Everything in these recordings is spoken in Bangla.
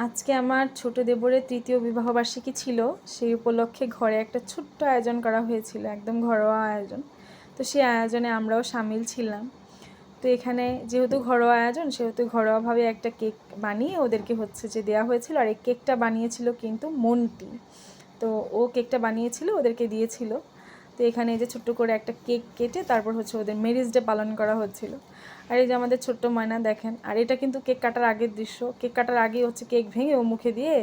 আজকে আমার ছোট দেবরের তৃতীয় বিবাহবার্ষিকী ছিল। সেই উপলক্ষে ঘরে একটা ছোট্ট আয়োজন করা হয়েছিল, একদম ঘরোয়া আয়োজন। তো সেই আয়োজনে আমরাও সামিল ছিলাম। তো এখানে যেহেতু ঘরোয়া আয়োজন, সেহেতু ঘরোয়াভাবে একটা কেক বানিয়ে ওদেরকে হচ্ছে যে দেওয়া হয়েছিল। আর এই কেকটা বানিয়েছিল কিন্তু মন্টি। তো ও কেকটা বানিয়েছিল, ওদেরকে দিয়েছিল। তো এখানে এই যে ছোট্ট করে একটা কেক কেটে তারপর হচ্ছে ওদের ম্যারেজ ডে পালন করা হচ্ছিল। আর এই যে আমাদের ছোট্ট ময়না দেখেন। আর এটা কিন্তু কেক কাটার আগের দৃশ্য। কেক কাটার আগেই হচ্ছে কেক ভেঙে ও মুখে দিয়ে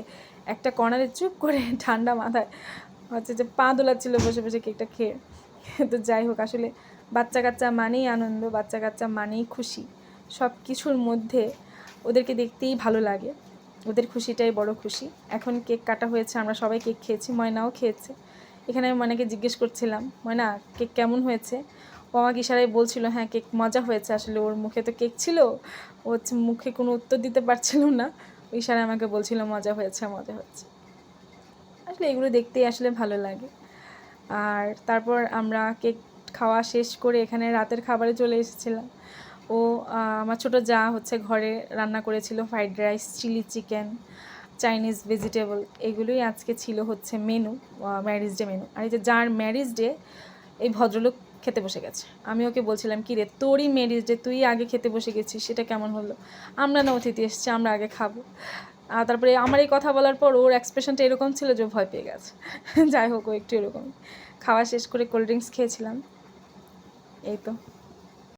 একটা কর্নারে চুপ করে ঠান্ডা মাথায় হচ্ছে যে পা দোলাচ্ছিল বসে বসে কেকটা খেয়ে। তো যাই হোক, আসলে বাচ্চা কাচ্চা মানেই আনন্দ, বাচ্চা কাচ্চা মানেই খুশি। সব কিছুর মধ্যে ওদেরকে দেখতেই ভালো লাগে, ওদের খুশিটাই বড় খুশি। এখন কেক কাটা হয়েছে, আমরা সবাই কেক খেয়েছি, ময়নাও খেয়েছে। এখানে আমি ময়নাকে জিজ্ঞেস করছিলাম, ময়না কেক কেমন হয়েছে? ও আমাকে ইশারায় বলছিল হ্যাঁ কেক মজা হয়েছে। আসলে ওর মুখে তো কেক ছিল, ও হচ্ছে মুখে কোনো উত্তর দিতে পারছিল না। ওই ইশারায় আমাকে বলছিল মজা হয়েছে মজা হয়েছে। আসলে এগুলো দেখতেই আসলে ভালো লাগে। আর তারপর আমরা কেক খাওয়া শেষ করে এখানে রাতের খাবারে চলে এসেছিলাম। ও আমার ছোটো যা হচ্ছে ঘরে রান্না করেছিল fried rice, chilli chicken, Chinese vegetable, এগুলোই আজকে ছিল হচ্ছে মেনু, ম্যারিজ ডে মেনু। আর এই যে যার ম্যারিজ ডে, এই ভদ্রলোক খেতে বসে গেছে। আমি ওকে বলছিলাম কি রে, তোরই ম্যারিজ ডে, তুই আগে খেতে বসে গেছিস, সেটা কেমন হলো? আমরা না অতিথি এসেছি, আমরা আগে খাবো। আর তারপরে আমার এই কথা বলার পর ওর এক্সপ্রেশনটা এরকম ছিল যে ভয় পেয়ে গেছে। যাই হোক, ও একটু এরকম। খাওয়া শেষ করে কোল্ড ড্রিঙ্কস খেয়েছিলাম, এই তো।